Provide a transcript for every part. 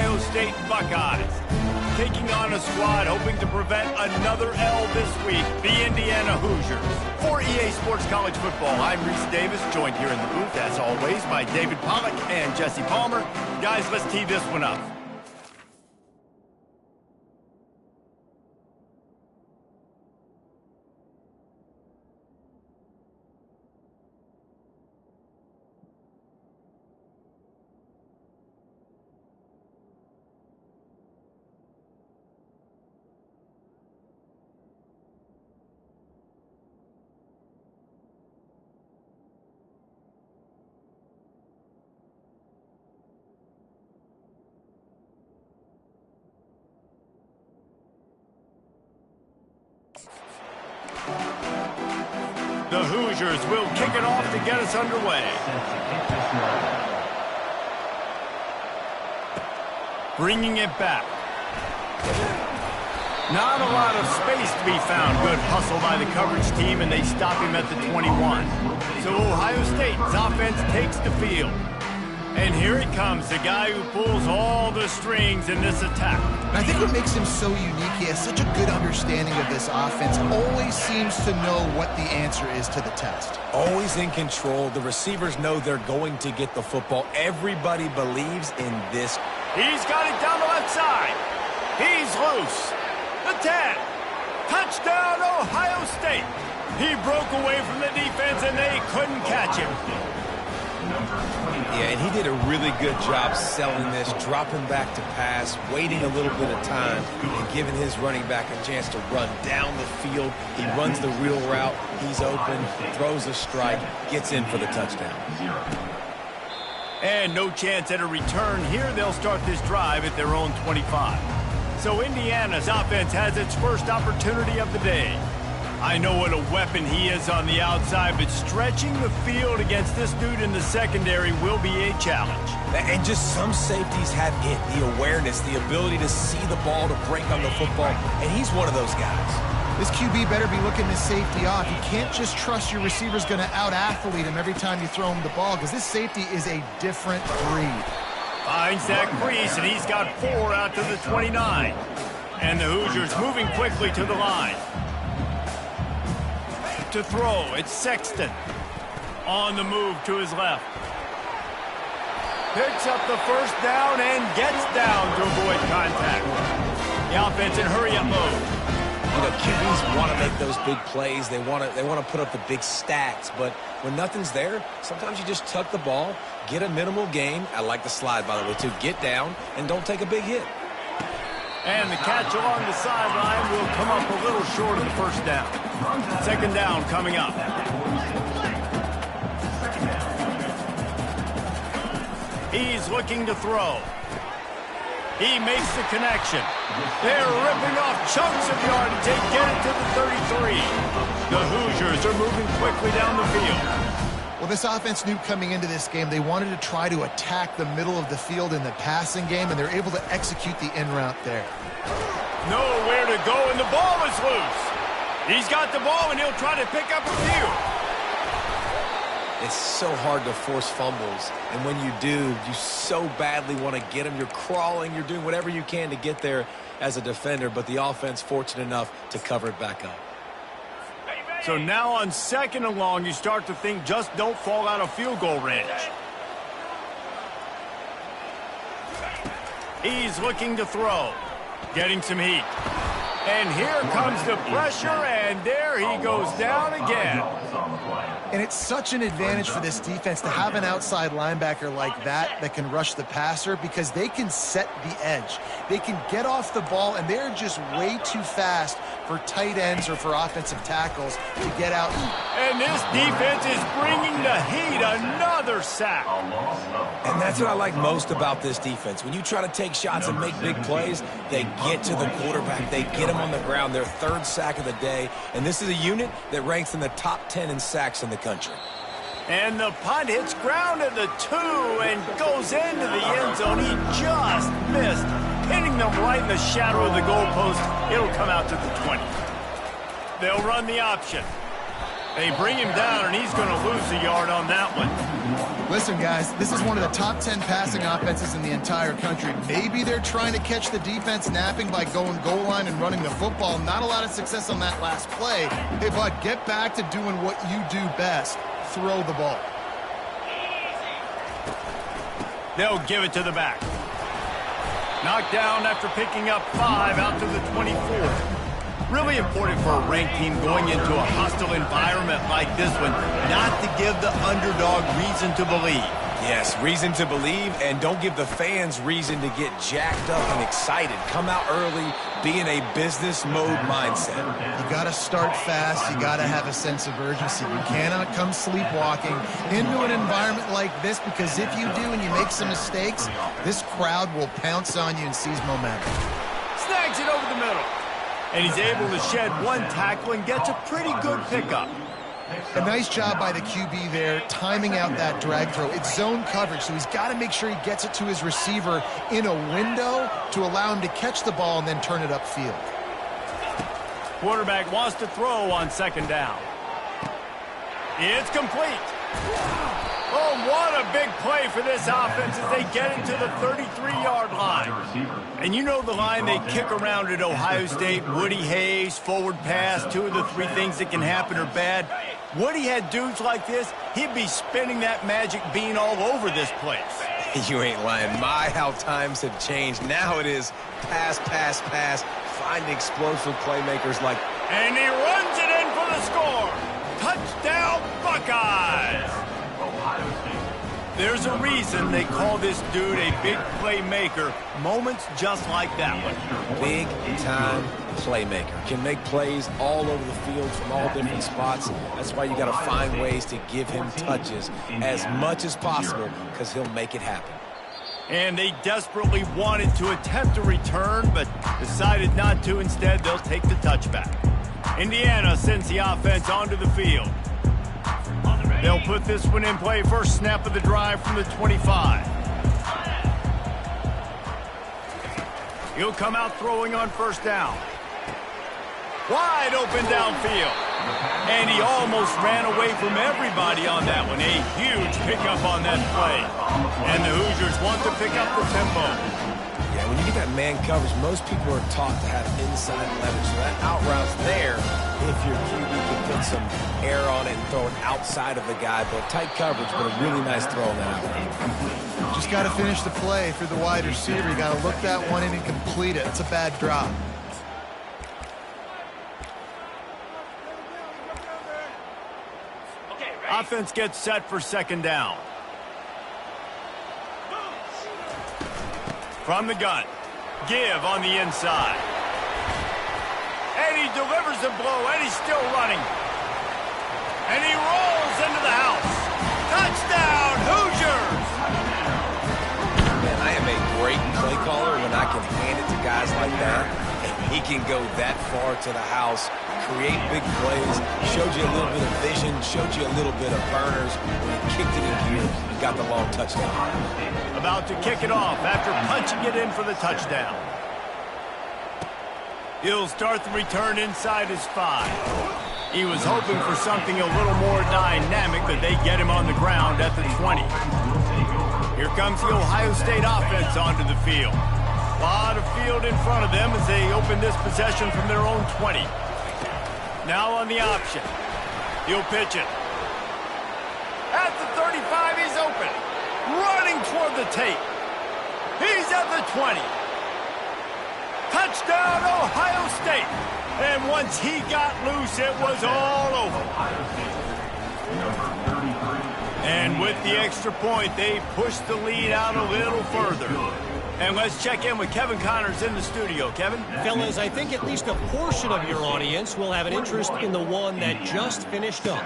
Ohio State Buckeyes. Taking on a squad hoping to prevent another L this week, the Indiana Hoosiers. For EA Sports College Football, I'm Reese Davis, joined here in the booth, as always, by David Pollack and Jesse Palmer. Guys, let's tee this one up. The Hoosiers will kick it off to get us underway. Bringing it back. Not a lot of space to be found. Good hustle by the coverage team, and they stop him at the 21. So Ohio State's offense takes the field. And here he comes, the guy who pulls all the strings in this attack. And I think what makes him so unique, he has such a good understanding of this offense, always seems to know what the answer is to the test. Always in control. The receivers know they're going to get the football. Everybody believes in this. He's got it down the left side. He's loose. The 10. Touchdown, Ohio State. He broke away from the defense, and they couldn't catch him. Yeah, and he did a really good job selling this, dropping back to pass, waiting a little bit of time, and giving his running back a chance to run down the field. He runs the real route. He's open, throws a strike, gets in for the touchdown. And no chance at a return here. They'll start this drive at their own 25. So Indiana's offense has its first opportunity of the day. I know what a weapon he is on the outside, but stretching the field against this dude in the secondary will be a challenge. And just some safeties have it, the awareness, the ability to see the ball, to break on the football, and he's one of those guys. This QB better be looking this safety off. You can't just trust your receiver's going to out-athlete him every time you throw him the ball, because this safety is a different breed. Finds that crease, and he's got 4 out to the 29. And the Hoosiers moving quickly to the line. To throw, it's Sexton. On the move to his left. Picks up the first down and gets down to avoid contact. The offense in hurry-up mode. You know, QBs want to make those big plays. They want to put up the big stats. But when nothing's there, sometimes you just tuck the ball, get a minimal gain. I like the slide, by the way, too. Get down and don't take a big hit. And the catch along the sideline will come up a little short of the first down. Second down coming up. He's looking to throw. He makes the connection. They're ripping off chunks of yardage. They get it to the 33. The Hoosiers are moving quickly down the field. Well, this offense knew coming into this game they wanted to try to attack the middle of the field in the passing game, and they're able to execute the in route there. Nowhere to go, and the ball is loose. He's got the ball, and he'll try to pick up a few. It's so hard to force fumbles, and when you do, you so badly want to get them. You're crawling, you're doing whatever you can to get there as a defender, but the offense fortunate enough to cover it back up. So now on second and long, you start to think just don't fall out of field goal range. He's looking to throw. Getting some heat. And here comes the pressure, and there he goes down again. And it's such an advantage for this defense to have an outside linebacker like that can rush the passer, because they can set the edge. They can get off the ball, and they're just way too fast for tight ends or for offensive tackles to get out. And this defense is bringing the heat. Another sack. And that's what I like most about this defense. When you try to take shots and make big plays, they get to the quarterback. They get him on the ground. Their third sack of the day. And this is a unit that ranks in the top 10 in sacks in the country. And the punt hits ground at the 2 and goes into the end zone. He just missed, hitting them right in the shadow of the goalpost. It'll come out to the 20. They'll run the option. They bring him down, and he's going to lose a yard on that one. Listen, guys, this is one of the top 10 passing offenses in the entire country. Maybe they're trying to catch the defense napping by going goal line and running the football. Not a lot of success on that last play. Hey, bud, get back to doing what you do best. Throw the ball. They'll give it to the back. Knocked down after picking up 5 out to the 24. Really important for a ranked team going into a hostile environment like this one, not to give the underdog reason to believe. Yes, reason to believe, and don't give the fans reason to get jacked up and excited. Come out early, be in a business mode mindset. You got to start fast. You got to have a sense of urgency. You cannot come sleepwalking into an environment like this, because if you do and you make some mistakes, this crowd will pounce on you and seize momentum. Snags it over the middle. And he's able to shed one tackle and gets a pretty good pickup. A nice job by the QB there, timing out that drag throw. It's zone coverage, so he's got to make sure he gets it to his receiver in a window to allow him to catch the ball and then turn it upfield. Quarterback wants to throw on second down. It's complete. Oh, what a big play for this offense as they get it to the 33-yard line. And you know the line they kick around at Ohio State, Woody Hayes, forward pass, 2 of the 3 things that can happen are bad. Woody had dudes like this, he'd be spinning that magic bean all over this place. You ain't lying. My, how times have changed. Now it is pass, pass, pass. Find explosive playmakers like... And he runs it in for the score. Touchdown, Buckeyes! There's a reason they call this dude a big playmaker. Moments just like that one. Big-time playmaker. Can make plays all over the field from all different spots. That's why you got to find ways to give him touches as much as possible, because he'll make it happen. And they desperately wanted to attempt a return, but decided not to. Instead, they'll take the touchback. Indiana sends the offense onto the field. They'll put this one in play. First snap of the drive from the 25. He'll come out throwing on first down. Wide open downfield. And he almost ran away from everybody on that one. A huge pickup on that play. And the Hoosiers want to pick up the tempo. Yeah, when you get that man coverage, most people are taught to have inside leverage. So that out route's there if your QB can put some air on it and throw it outside of the guy. But tight coverage, but a really nice throw on that out route. Just got to finish the play for the wide receiver. You got to look that one in and complete it. It's a bad drop. Offense gets set for second down. From the gun. Give on the inside. And he delivers the blow, and he's still running. And he rolls into the house. Touchdown, Hoosiers! Man, I am a great play caller when I can hand it to guys like that. And he can go that far to the house, create big plays, showed you a little bit of vision, showed you a little bit of burners. When he kicked it in gear, he got the long touchdown. About to kick it off after punching it in for the touchdown. He'll start the return inside his 5. He was hoping for something a little more dynamic, but they get him on the ground at the 20. Here comes the Ohio State offense onto the field. A lot of field in front of them as they open this possession from their own 20. Now on the option. He'll pitch it. At the 35, he's open. Running toward the tape. He's at the 20. Touchdown, Ohio State. And once he got loose, it was all over. And with the extra point, they pushed the lead out a little further. And let's check in with Kevin Connors in the studio. Kevin? Fellas, I think at least a portion of your audience will have an interest in the one that just finished up.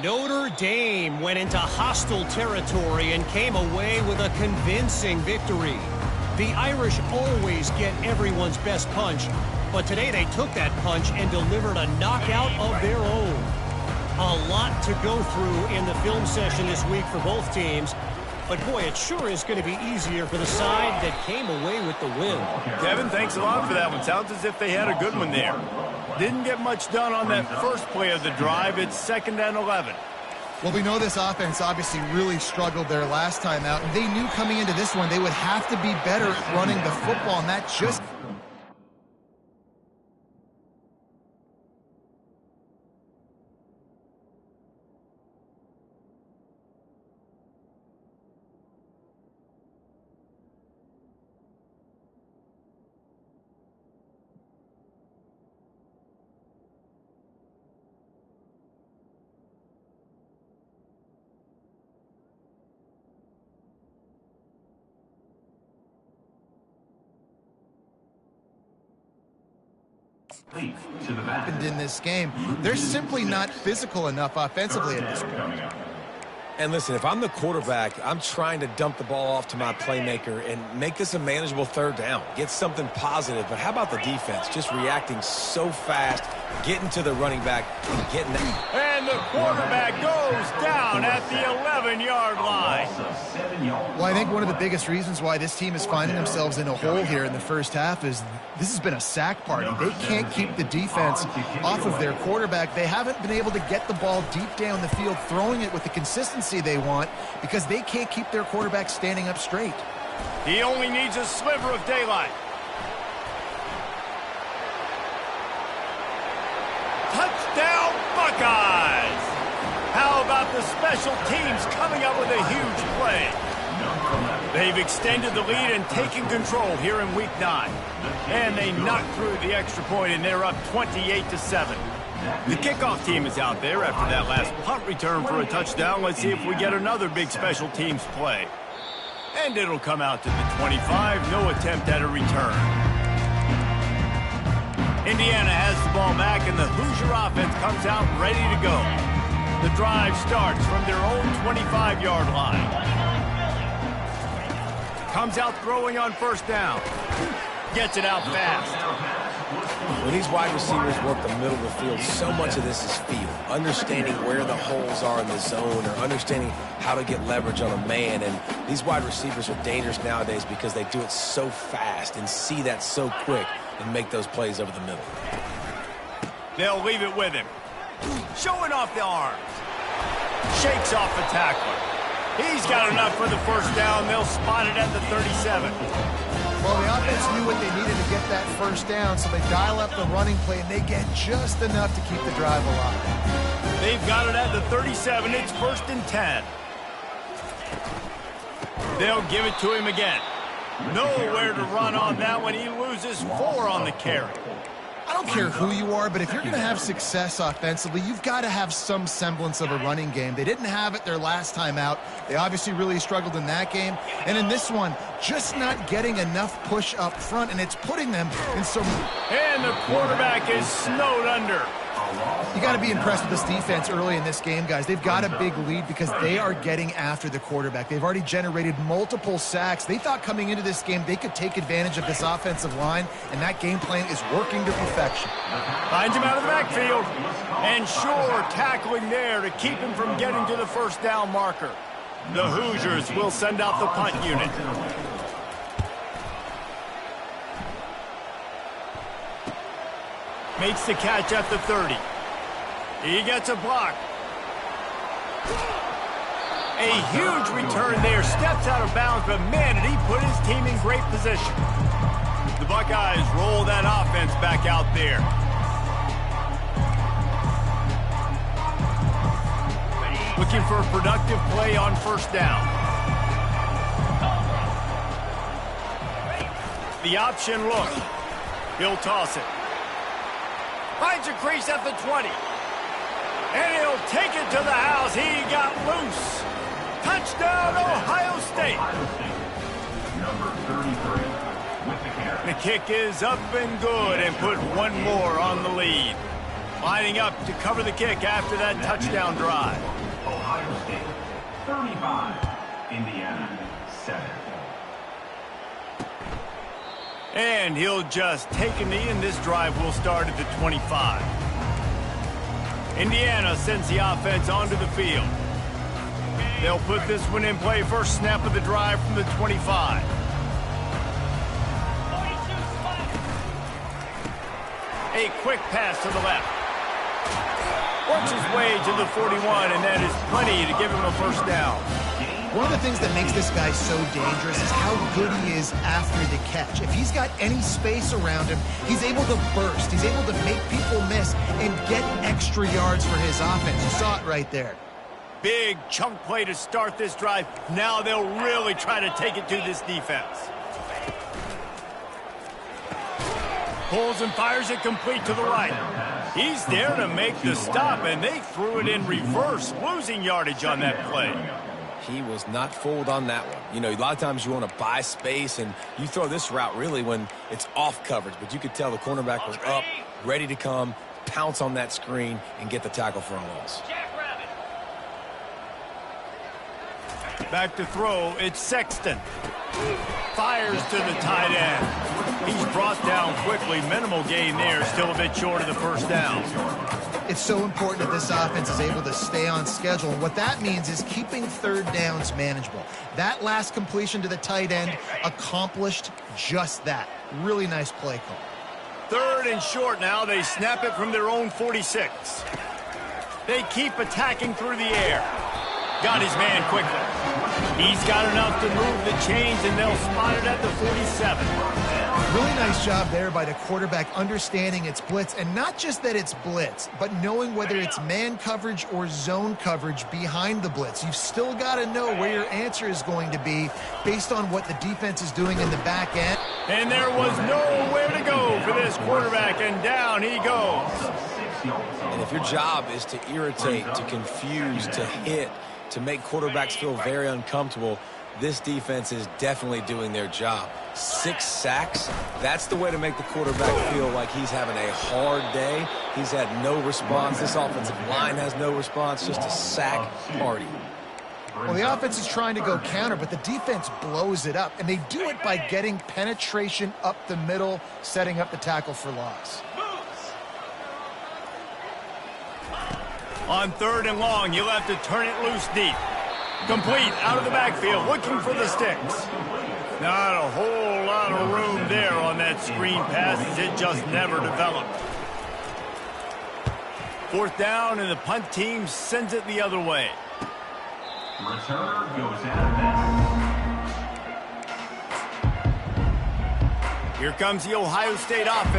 Notre Dame went into hostile territory and came away with a convincing victory. The Irish always get everyone's best punch, but today they took that punch and delivered a knockout of their own. A lot to go through in the film session this week for both teams. But boy, it sure is going to be easier for the side that came away with the win. Kevin, thanks a lot for that one. Sounds as if they had a good one there. Didn't get much done on that first play of the drive. It's 2nd and 11. Well, we know this offense obviously really struggled their last time out. They knew coming into this one they would have to be better at running the football, and that just... happened in this game. They're simply not physical enough offensively at this point. And listen, if I'm the quarterback, I'm trying to dump the ball off to my playmaker and make this a manageable 3rd down. Get something positive. But how about the defense? Just reacting so fast, getting to the running back, and getting that. And the quarterback goes down at the 11-yard line. Well, I think one of the biggest reasons why this team is finding themselves in a hole here in the first half is this has been a sack party. They can't keep the defense off of their quarterback. They haven't been able to get the ball deep down the field, throwing it with the consistency they want because they can't keep their quarterback standing up straight. He only needs a sliver of daylight. Touchdown, Buckeyes! How about the special teams coming up with a huge play? They've extended the lead and taken control here in Week 9. And they knocked through the extra point, and they're up 28-7. The kickoff team is out there after that last punt return for a touchdown. Let's see if we get another big special teams play. And it'll come out to the 25. No attempt at a return. Indiana has the ball back, and the Hoosier offense comes out ready to go. The drive starts from their own 25-yard line. Comes out throwing on 1st down. Gets it out fast. When these wide receivers work the middle of the field, so much of this is feel. Understanding where the holes are in the zone or understanding how to get leverage on a man. And these wide receivers are dangerous nowadays because they do it so fast and see that so quick and make those plays over the middle. They'll leave it with him. Showing off the arms. Shakes off the tackler. He's got enough for the 1st down. They'll spot it at the 37. Well, the offense knew what they needed to get that 1st down, so they dial up the running play, and they get just enough to keep the drive alive. They've got it at the 37. It's 1st and 10. They'll give it to him again. Nowhere to run on that one. He loses 4 on the carry. I don't care who you are, but if you're going to have success offensively, you've got to have some semblance of a running game. They didn't have it their last time out. They obviously really struggled in that game. And in this one, just not getting enough push up front, and it's putting them in some... And the quarterback is snowed under. You got to be impressed with this defense early in this game, guys. They've got a big lead because they are getting after the quarterback. They've already generated multiple sacks. They thought coming into this game they could take advantage of this offensive line, and that game plan is working to perfection. Finds him out of the backfield. And sure, tackling there to keep him from getting to the 1st down marker. The Hoosiers will send out the punt unit. Makes the catch at the 30. He gets a block. A huge return there. Steps out of bounds, but man, did he put his team in great position. The Buckeyes roll that offense back out there. Looking for a productive play on 1st down. The option look. He'll toss it. Finds a crease at the 20. And he'll take it to the house. He got loose. Touchdown, Ohio State. The kick is up and good and put one more on the lead. Lining up to cover the kick after that touchdown drive. Ohio State, 35. Indiana, 7. And he'll just take a knee, and this drive will start at the 25. Indiana sends the offense onto the field. They'll put this one in play first snap of the drive from the 25. A quick pass to the left. Works his way to the 41, and that is plenty to give him a first down. One of the things that makes this guy so dangerous is how good he is after the catch. If he's got any space around him, he's able to burst. He's able to make people miss and get extra yards for his offense. You saw it right there. Big chunk play to start this drive. Now they'll really try to take it to this defense. Pulls and fires it complete to the right. He's there to make the stop, and they threw it in reverse, losing yardage on that play. He was not fooled on that one. You know, a lot of times you want to buy space, and you throw this route really when it's off coverage. But you could tell the cornerback was up, ready to come, pounce on that screen, and get the tackle for a loss. Back to throw, it's Sexton. Fires to the tight end. He's brought down quickly. Minimal gain there, still a bit short of the first down. It's so important that this offense is able to stay on schedule. And what that means is keeping third downs manageable. That last completion to the tight end accomplished just that. Really nice play call. Third and short now. They snap it from their own 46. They keep attacking through the air. Got his man quickly. He's got enough to move the chains, and they'll spot it at the 47. Really nice job there by the quarterback understanding it's blitz, and not just that it's blitz, but knowing whether it's man coverage or zone coverage behind the blitz. You've still got to know where your answer is going to be based on what the defense is doing in the back end. And there was nowhere to go for this quarterback, and down he goes. And if your job is to irritate, to confuse, to hit, to make quarterbacks feel very uncomfortable, this defense is definitely doing their job. 6 sacks, that's the way to make the quarterback feel like he's having a hard day. He's had no response. This offensive line has no response, just a sack party. Well, the offense is trying to go counter, but the defense blows it up, and they do it by getting penetration up the middle, setting up the tackle for loss. On third and long, he'll have to turn it loose deep. Complete out of the backfield, looking for the sticks. Not a whole lot of room there on that screen pass, as it just never developed. Fourth down, and the punt team sends it the other way. Returner goes out of bounds. Here comes the Ohio State offense.